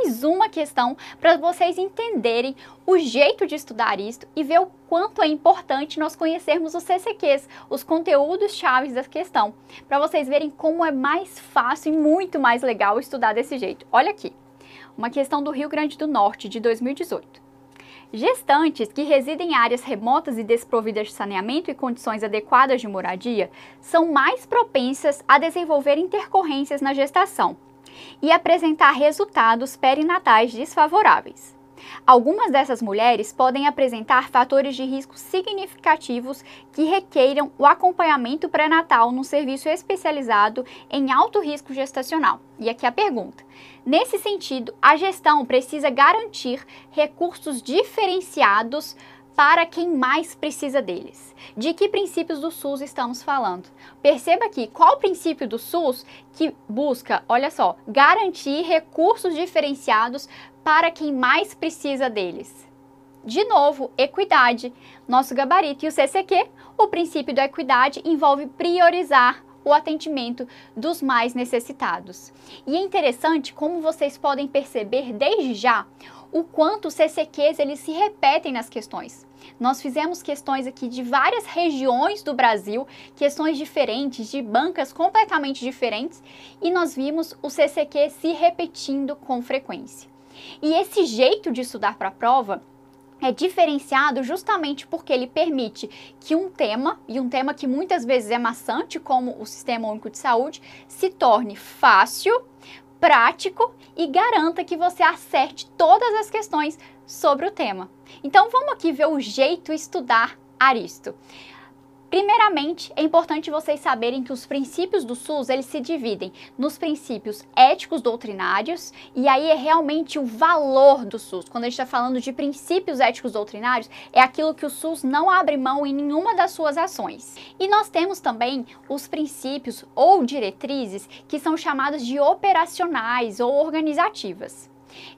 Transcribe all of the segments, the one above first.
mais uma questão para vocês entenderem o jeito de estudar isto e ver o quanto é importante nós conhecermos os CCQs, os conteúdos chaves da questão, para vocês verem como é mais fácil e muito mais legal estudar desse jeito. Olha aqui, uma questão do Rio Grande do Norte, de 2018. Gestantes que residem em áreas remotas e desprovidas de saneamento e condições adequadas de moradia são mais propensas a desenvolver intercorrências na gestação e apresentar resultados perinatais desfavoráveis. Algumas dessas mulheres podem apresentar fatores de risco significativos que requeiram o acompanhamento pré-natal num serviço especializado em alto risco gestacional. E aqui a pergunta. Nesse sentido, a gestão precisa garantir recursos diferenciados para quem mais precisa deles. De que princípios do SUS estamos falando? Perceba aqui, qual o princípio do SUS que busca, olha só, garantir recursos diferenciados para quem mais precisa deles? De novo, equidade, nosso gabarito. E o CCQ, o princípio da equidade, envolve priorizar o atendimento dos mais necessitados. E é interessante como vocês podem perceber desde já o quanto os CCQs eles se repetem nas questões. Nós fizemos questões aqui de várias regiões do Brasil, questões diferentes, de bancas completamente diferentes, e nós vimos o CCQ se repetindo com frequência. E esse jeito de estudar para a prova é diferenciado justamente porque ele permite que um tema, e um tema que muitas vezes é maçante, como o Sistema Único de Saúde, se torne fácil, prático e garanta que você acerte todas as questões sobre o tema. Então vamos aqui ver o jeito de estudar Aristo. Primeiramente, é importante vocês saberem que os princípios do SUS, eles se dividem nos princípios éticos doutrinários, e aí é realmente o valor do SUS. Quando a gente está falando de princípios éticos doutrinários, é aquilo que o SUS não abre mão em nenhuma das suas ações. E nós temos também os princípios ou diretrizes que são chamados de operacionais ou organizativas.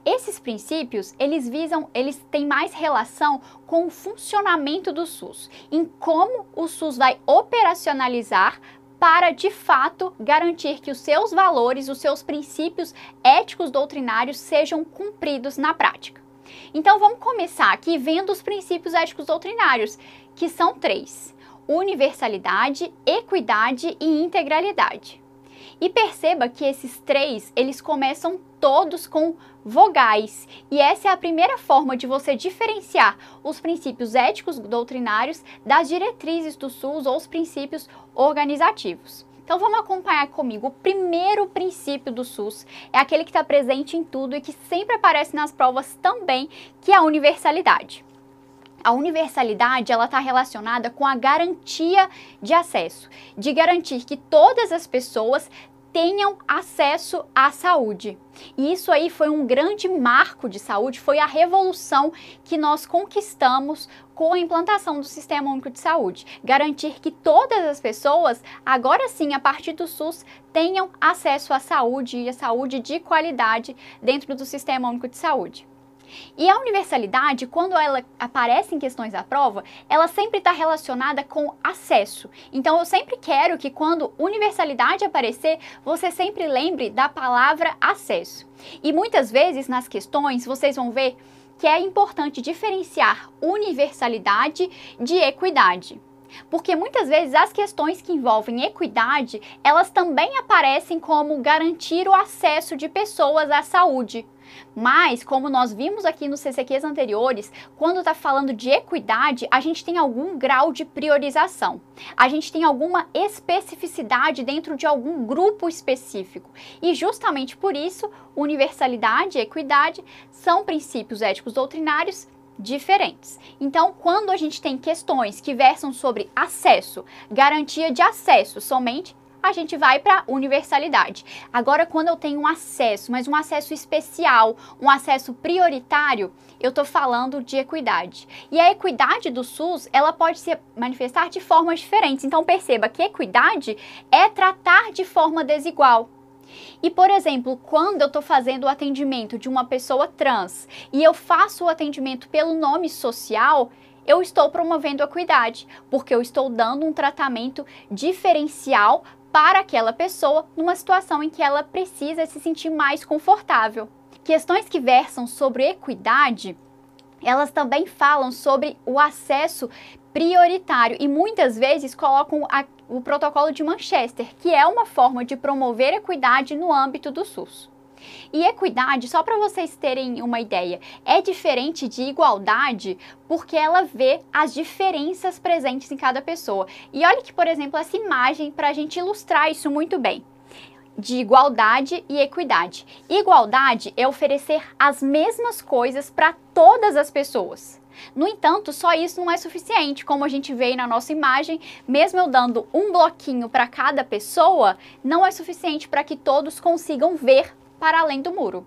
Esses princípios, eles têm mais relação com o funcionamento do SUS, em como o SUS vai operacionalizar para, de fato, garantir que os seus valores, os seus princípios éticos doutrinários sejam cumpridos na prática. Então, vamos começar aqui vendo os princípios éticos doutrinários, que são 3: universalidade, equidade e integralidade. E perceba que esses 3, eles começam todos com vogais. E essa é a primeira forma de você diferenciar os princípios éticos doutrinários das diretrizes do SUS ou os princípios organizativos. Então vamos acompanhar comigo. O primeiro princípio do SUS é aquele que está presente em tudo e que sempre aparece nas provas também, que é a universalidade. A universalidade, ela está relacionada com a garantia de acesso, de garantir que todas as pessoas tenham acesso à saúde. E isso aí foi um grande marco de saúde, foi a revolução que nós conquistamos com a implantação do Sistema Único de Saúde. Garantir que todas as pessoas, agora sim, a partir do SUS, tenham acesso à saúde e a saúde de qualidade dentro do Sistema Único de Saúde. E a universalidade, quando ela aparece em questões da prova, ela sempre está relacionada com acesso. Então, eu sempre quero que quando universalidade aparecer, você sempre lembre da palavra acesso. E muitas vezes nas questões, vocês vão ver que é importante diferenciar universalidade de equidade. Porque muitas vezes as questões que envolvem equidade, elas também aparecem como garantir o acesso de pessoas à saúde. Mas, como nós vimos aqui nos CCQs anteriores, quando está falando de equidade, a gente tem algum grau de priorização. A gente tem alguma especificidade dentro de algum grupo específico. E justamente por isso, universalidade e equidade são princípios éticos doutrinários diferentes. Então, quando a gente tem questões que versam sobre acesso, garantia de acesso somente, a gente vai para universalidade. Agora, quando eu tenho um acesso, mas um acesso especial, um acesso prioritário, eu estou falando de equidade. E a equidade do SUS, ela pode se manifestar de formas diferentes. Então, perceba que equidade é tratar de forma desigual. E, por exemplo, quando eu estou fazendo o atendimento de uma pessoa trans e eu faço o atendimento pelo nome social, eu estou promovendo a equidade, porque eu estou dando um tratamento diferencial para aquela pessoa numa situação em que ela precisa se sentir mais confortável. Questões que versam sobre equidade, elas também falam sobre o acesso prioritário e muitas vezes colocam o protocolo de Manchester, que é uma forma de promover equidade no âmbito do SUS. E equidade, só para vocês terem uma ideia, é diferente de igualdade porque ela vê as diferenças presentes em cada pessoa. E olha que, por exemplo, essa imagem para a gente ilustrar isso muito bem. De igualdade e equidade. Igualdade é oferecer as mesmas coisas para todas as pessoas. No entanto, só isso não é suficiente. Como a gente vê aí na nossa imagem, mesmo eu dando um bloquinho para cada pessoa, não é suficiente para que todos consigam ver para além do muro.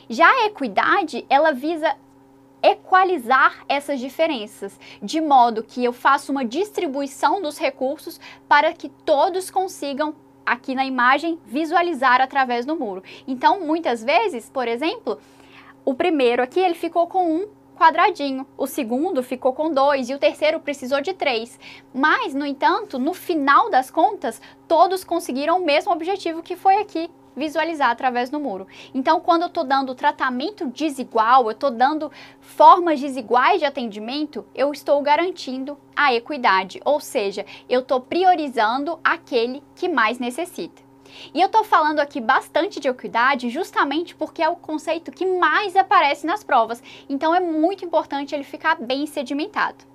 Já a equidade, ela visa equalizar essas diferenças, de modo que eu faça uma distribuição dos recursos para que todos consigam, aqui na imagem, visualizar através do muro. Então, muitas vezes, por exemplo, o primeiro aqui ele ficou com um quadradinho, o segundo ficou com 2 e o terceiro precisou de 3. Mas, no entanto, no final das contas, todos conseguiram o mesmo objetivo que foi aqui, visualizar através do muro. Então, quando eu estou dando tratamento desigual, eu estou dando formas desiguais de atendimento, eu estou garantindo a equidade, ou seja, eu estou priorizando aquele que mais necessita. E eu estou falando aqui bastante de equidade justamente porque é o conceito que mais aparece nas provas, então é muito importante ele ficar bem sedimentado.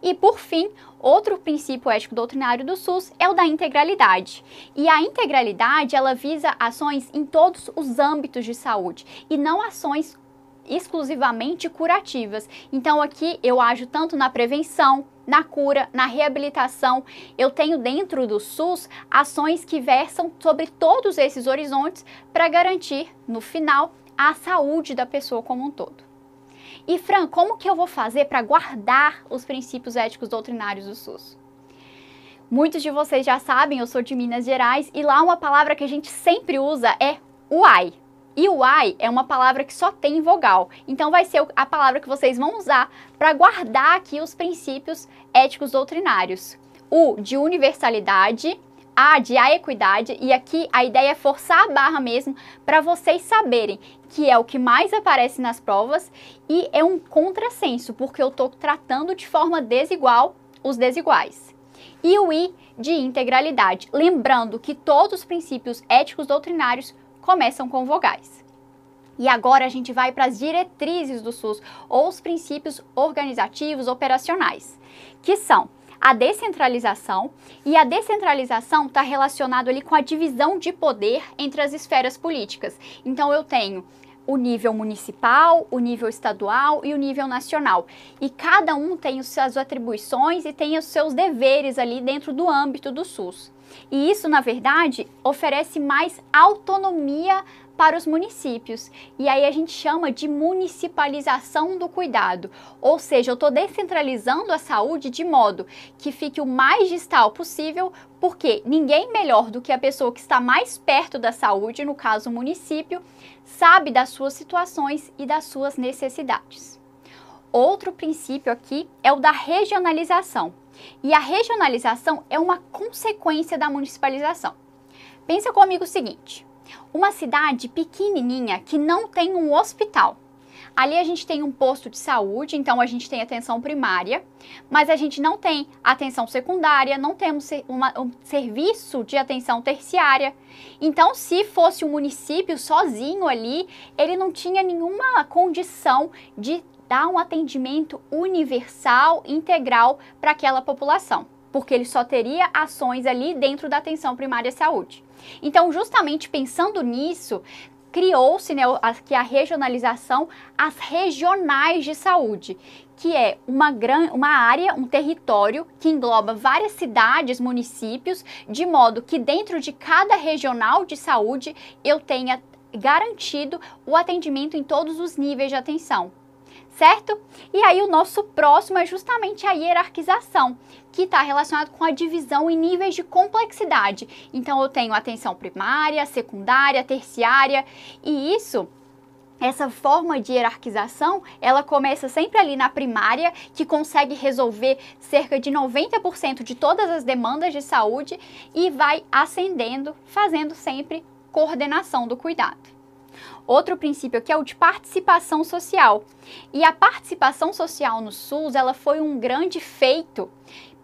E, por fim, outro princípio ético doutrinário do SUS é o da integralidade. E a integralidade, ela visa ações em todos os âmbitos de saúde e não ações exclusivamente curativas. Então, aqui eu ajo tanto na prevenção, na cura, na reabilitação. Eu tenho dentro do SUS ações que versam sobre todos esses horizontes para garantir, no final, a saúde da pessoa como um todo. E, Fran, como que eu vou fazer para guardar os princípios éticos doutrinários do SUS? Muitos de vocês já sabem, eu sou de Minas Gerais, e lá uma palavra que a gente sempre usa é uai. E uai é uma palavra que só tem vogal, então vai ser a palavra que vocês vão usar para guardar aqui os princípios éticos doutrinários. U de universalidade, A de a equidade, e aqui a ideia é forçar a barra mesmo para vocês saberem que é o que mais aparece nas provas e é um contrassenso, porque eu estou tratando de forma desigual os desiguais. E o I de integralidade, lembrando que todos os princípios éticos doutrinários começam com vogais. E agora a gente vai para as diretrizes do SUS, ou os princípios organizativos operacionais, que são a descentralização, e a descentralização está relacionado ali com a divisão de poder entre as esferas políticas. Então eu tenho o nível municipal, o nível estadual e o nível nacional. E cada um tem as suas atribuições e tem os seus deveres ali dentro do âmbito do SUS. E isso, na verdade, oferece mais autonomia para os municípios. E aí a gente chama de municipalização do cuidado. Ou seja, eu estou descentralizando a saúde de modo que fique o mais distal possível, porque ninguém melhor do que a pessoa que está mais perto da saúde, no caso o município, sabe das suas situações e das suas necessidades. Outro princípio aqui é o da regionalização. E a regionalização é uma consequência da municipalização. Pensa comigo o seguinte: uma cidade pequenininha que não tem um hospital. Ali a gente tem um posto de saúde, então a gente tem atenção primária, mas a gente não tem atenção secundária, não temos um serviço de atenção terciária. Então, se fosse um município sozinho ali, ele não tinha nenhuma condição de dar um atendimento universal, integral para aquela população, porque ele só teria ações ali dentro da atenção primária à saúde. Então, justamente pensando nisso, criou-se, né, aqui a regionalização, as regionais de saúde, que é uma área, um território que engloba várias cidades, municípios, de modo que dentro de cada regional de saúde eu tenha garantido o atendimento em todos os níveis de atenção. Certo? E aí o nosso próximo é justamente a hierarquização, que está relacionado com a divisão em níveis de complexidade. Então eu tenho atenção primária, secundária, terciária, e essa forma de hierarquização, ela começa sempre ali na primária, que consegue resolver cerca de 90% de todas as demandas de saúde e vai ascendendo, fazendo sempre coordenação do cuidado. Outro princípio aqui é o de participação social. E a participação social no SUS, ela foi um grande feito,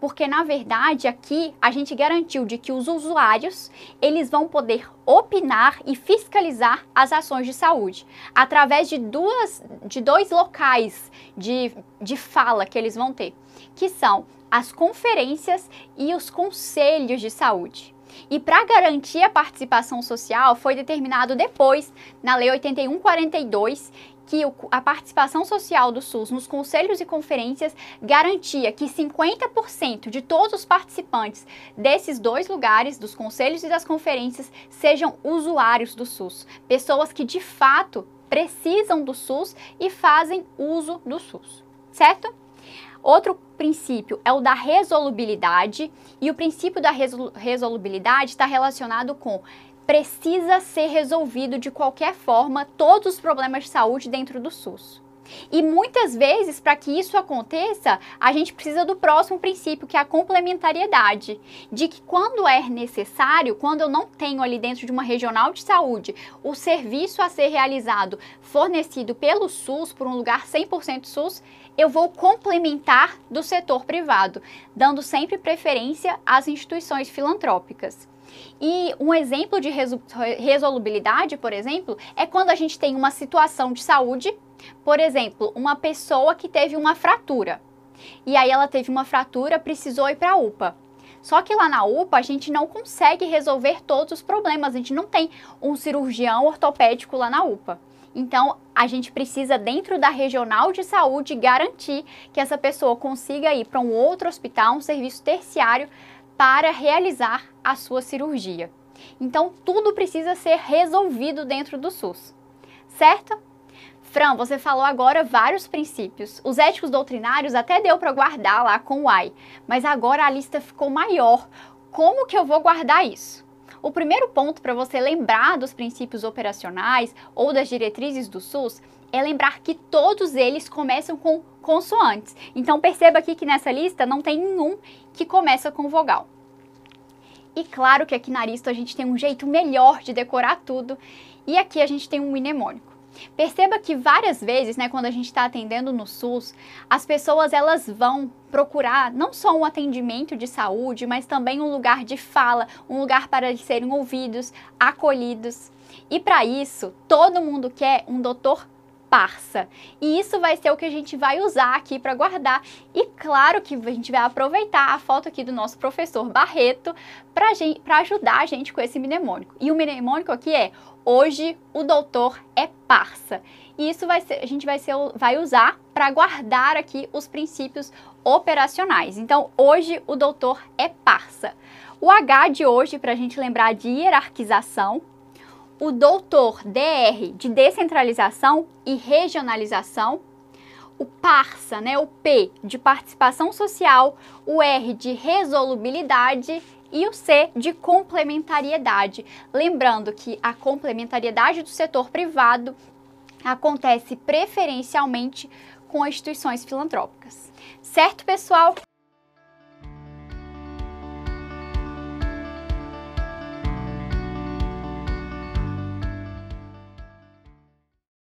porque na verdade aqui a gente garantiu de que os usuários, eles vão poder opinar e fiscalizar as ações de saúde, através de dois locais de fala que eles vão ter, que são as conferências e os conselhos de saúde. E para garantir a participação social, foi determinado depois, na Lei 8142, que a participação social do SUS nos conselhos e conferências garantia que 50% de todos os participantes desses dois lugares, dos conselhos e das conferências, sejam usuários do SUS, pessoas que de fato precisam do SUS e fazem uso do SUS, certo? Outro princípio é o da resolubilidade, e o princípio da resolubilidade está relacionado com precisa ser resolvido de qualquer forma todos os problemas de saúde dentro do SUS. E muitas vezes, para que isso aconteça, a gente precisa do próximo princípio, que é a complementariedade, de que quando é necessário, quando eu não tenho ali dentro de uma regional de saúde o serviço a ser realizado fornecido pelo SUS, por um lugar 100% SUS, eu vou complementar do setor privado, dando sempre preferência às instituições filantrópicas. E um exemplo de resolubilidade, por exemplo, é quando a gente tem uma situação de saúde, por exemplo, uma pessoa que teve uma fratura, e aí ela teve uma fratura, precisou ir para a UPA. Só que lá na UPA a gente não consegue resolver todos os problemas, a gente não tem um cirurgião ortopédico lá na UPA. Então, a gente precisa, dentro da regional de saúde, garantir que essa pessoa consiga ir para um outro hospital, um serviço terciário, para realizar a sua cirurgia. Então, tudo precisa ser resolvido dentro do SUS, certo? Fran, você falou agora vários princípios. Os éticos doutrinários até deu para guardar lá com o AI, mas agora a lista ficou maior. Como que eu vou guardar isso? O primeiro ponto para você lembrar dos princípios operacionais ou das diretrizes do SUS é lembrar que todos eles começam com consoantes. Então perceba aqui que nessa lista não tem nenhum que começa com vogal. E claro que aqui na Aristo a gente tem um jeito melhor de decorar tudo, e aqui a gente tem um mnemônico. Perceba que várias vezes, quando a gente está atendendo no SUS, as pessoas elas vão procurar não só um atendimento de saúde, mas também um lugar de fala, um lugar para serem ouvidos, acolhidos. E para isso, todo mundo quer um doutor parça. E isso vai ser o que a gente vai usar aqui para guardar. E claro que a gente vai aproveitar a foto aqui do nosso professor Barreto para ajudar a gente com esse mnemônico. E o mnemônico aqui é: hoje o doutor é parça. E isso a gente vai usar para guardar aqui os princípios operacionais. Então, hoje o doutor é parça. O H de hoje, para a gente lembrar de hierarquização. O doutor, DR, de descentralização e regionalização. O parça, o P, de participação social. O R, de resolubilidade. E o C, de complementariedade. Lembrando que a complementariedade do setor privado acontece preferencialmente com instituições filantrópicas. Certo, pessoal?